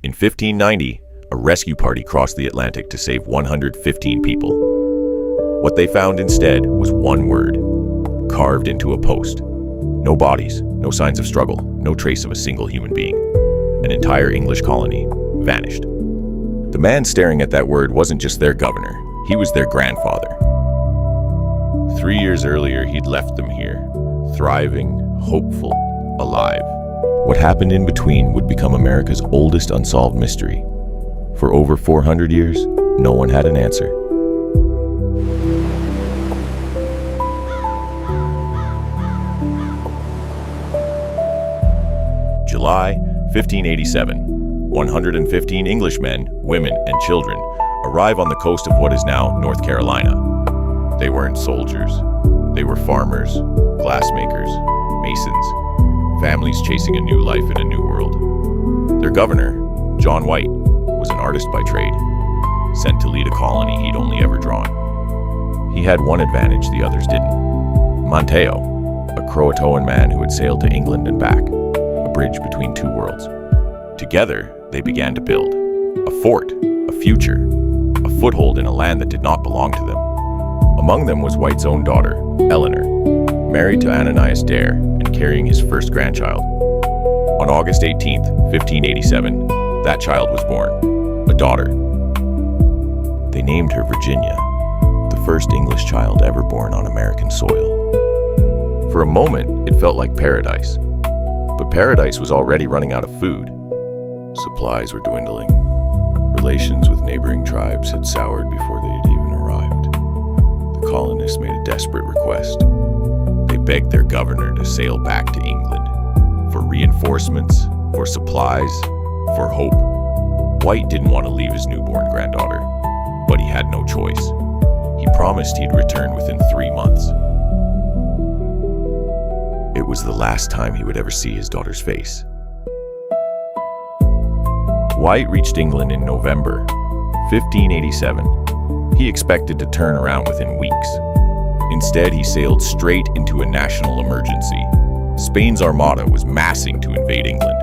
In 1590, a rescue party crossed the Atlantic to save 115 people. What they found instead was one word, carved into a post. No bodies, no signs of struggle, no trace of a single human being. An entire English colony vanished. The man staring at that word wasn't just their governor, he was their grandfather. 3 years earlier, he'd left them here, thriving, hopeful, alive. What happened in between would become America's oldest unsolved mystery. For over 400 years, no one had an answer. July 1587. 115 Englishmen, women, and children arrive on the coast of what is now North Carolina. They weren't soldiers. They were farmers, glassmakers, masons, families chasing a new life in a new world. Their governor, John White, was an artist by trade, sent to lead a colony he'd only ever drawn. He had one advantage the others didn't. Monteo, a CROATOAN man who had sailed to England and back, a bridge between two worlds. Together, they began to build a fort, a future, a foothold in a land that did not belong to them. Among them was White's own daughter, Eleanor, married to Ananias Dare and carrying his first grandchild. On August 18, 1587, that child was born, a daughter. They named her Virginia, the first English child ever born on American soil. For a moment, it felt like paradise. But paradise was already running out of food. Supplies were dwindling. Relations with neighboring tribes had soured before they had even arrived. The colonists made a desperate request. They begged their governor to sail back to England for reinforcements, for supplies, for hope. White didn't want to leave his newborn granddaughter, but he had no choice. He promised he'd return within 3 months. It was the last time he would ever see his daughter's face. White reached England in November 1587. He expected to turn around within weeks. Instead, he sailed straight into a national emergency. Spain's armada was massing to invade England.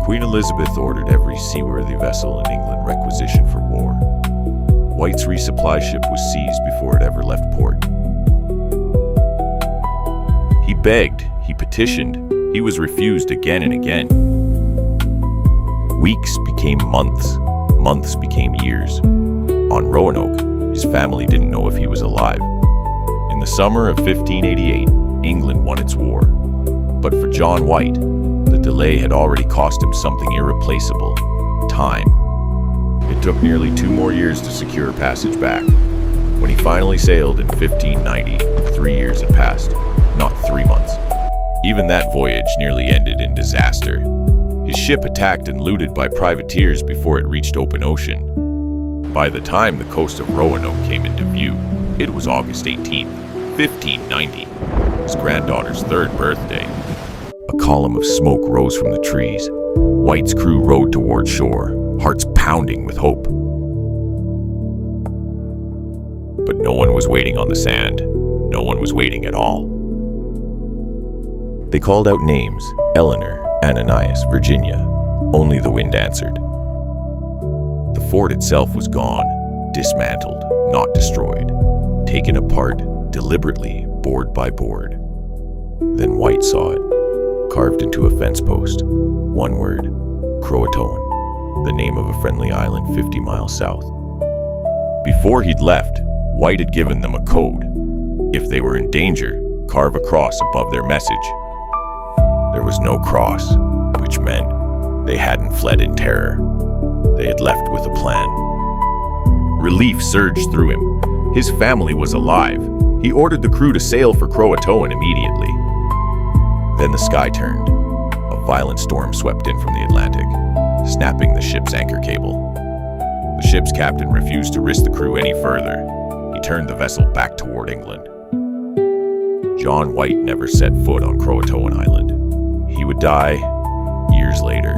Queen Elizabeth ordered every seaworthy vessel in England requisitioned for war. White's resupply ship was seized before it ever left port. He begged, he petitioned, he was refused again and again. Weeks became months, months became years. On Roanoke, his family didn't know if he was alive. In the summer of 1588, England won its war. But for John White, the delay had already cost him something irreplaceable: time. It took nearly 2 more years to secure passage back. When he finally sailed in 1590, 3 years had passed, not 3 months. Even that voyage nearly ended in disaster. His ship attacked and looted by privateers before it reached open ocean. By the time the coast of Roanoke came into view, it was August 18th, 1590, his granddaughter's 3rd birthday. A column of smoke rose from the trees. White's crew rowed toward shore, hearts pounding with hope. But no one was waiting on the sand. No one was waiting at all. They called out names: Eleanor, Ananias, Virginia. Only the wind answered. The fort itself was gone, dismantled, not destroyed, taken apart deliberately, board by board. Then White saw it, carved into a fence post. One word: CROATOAN, the name of a friendly island 50 miles south. Before he'd left, White had given them a code. If they were in danger, carve a cross above their message. There was no cross, which meant they hadn't fled in terror. They had left with a plan. Relief surged through him. His family was alive. He ordered the crew to sail for CROATOAN immediately. Then the sky turned. A violent storm swept in from the Atlantic, snapping the ship's anchor cable. The ship's captain refused to risk the crew any further. He turned the vessel back toward England. John White never set foot on CROATOAN Island. He would die years later,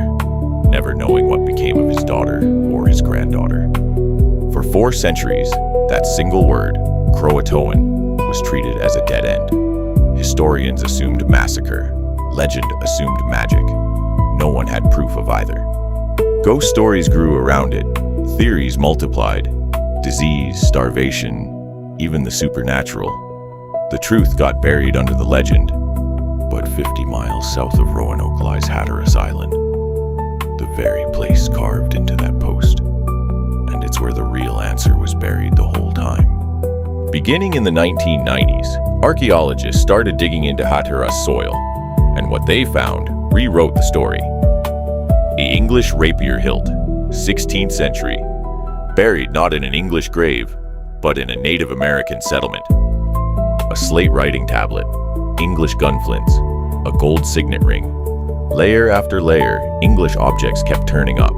never knowing what became of his daughter or his granddaughter. For 4 centuries, that single word, CROATOAN, was treated as a dead end. Historians assumed massacre. Legend assumed magic. No one had proof of either. Ghost stories grew around it, theories multiplied, disease, starvation, even the supernatural. The truth got buried under the legend. But 50 miles south of Roanoke lies Hatteras Island, the very place carved into that post. And it's where the real answer was buried the whole time. Beginning in the 1990s, archaeologists started digging into Hatteras soil, and what they found rewrote the story. The English rapier hilt, 16th century, buried not in an English grave, but in a Native American settlement. A slate writing tablet, English gunflints, a gold signet ring. Layer after layer, English objects kept turning up,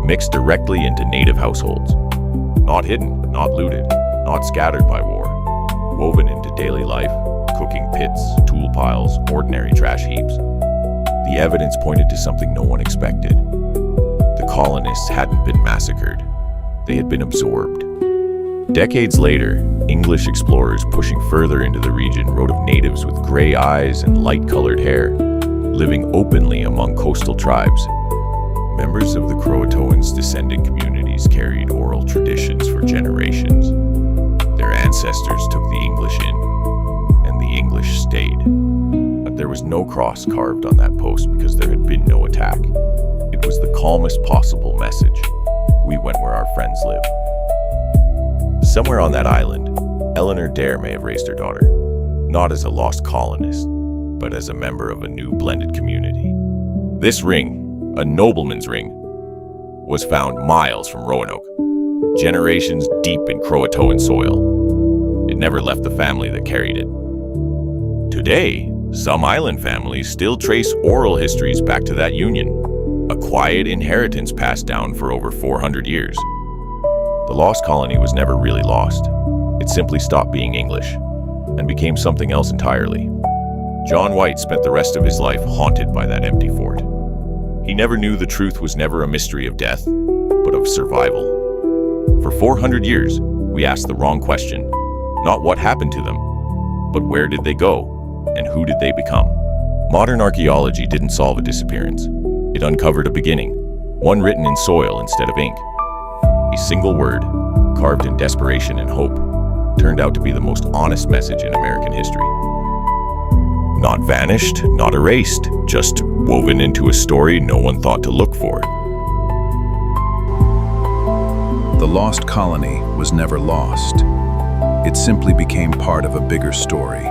mixed directly into native households. Not hidden, not looted, not scattered by war. Woven into daily life, cooking pits, tool piles, ordinary trash heaps. The evidence pointed to something no one expected. The colonists hadn't been massacred. They had been absorbed. Decades later, English explorers pushing further into the region wrote of natives with gray eyes and light-colored hair, living openly among coastal tribes. Members of the CROATOAN's descendant communities carried oral traditions for generations. Their ancestors took the English in, and the English stayed. But there was no cross carved on that post because there had been no attack. It was the calmest possible message. We went where our friends live. Somewhere on that island, Eleanor Dare may have raised her daughter, not as a lost colonist, but as a member of a new blended community. This ring, a nobleman's ring, was found miles from Roanoke, generations deep in Croatoan soil. It never left the family that carried it. Today, some island families still trace oral histories back to that union, a quiet inheritance passed down for over 400 years. The lost colony was never really lost. It simply stopped being English and became something else entirely. John White spent the rest of his life haunted by that empty fort. He never knew the truth was never a mystery of death, but of survival. For 400 years, we asked the wrong question, not what happened to them, but where did they go, and who did they become? Modern archaeology didn't solve a disappearance. It uncovered a beginning, one written in soil instead of ink. A single word, carved in desperation and hope, turned out to be the most honest message in American history. Not vanished, not erased, just woven into a story no one thought to look for. The lost colony was never lost. It simply became part of a bigger story.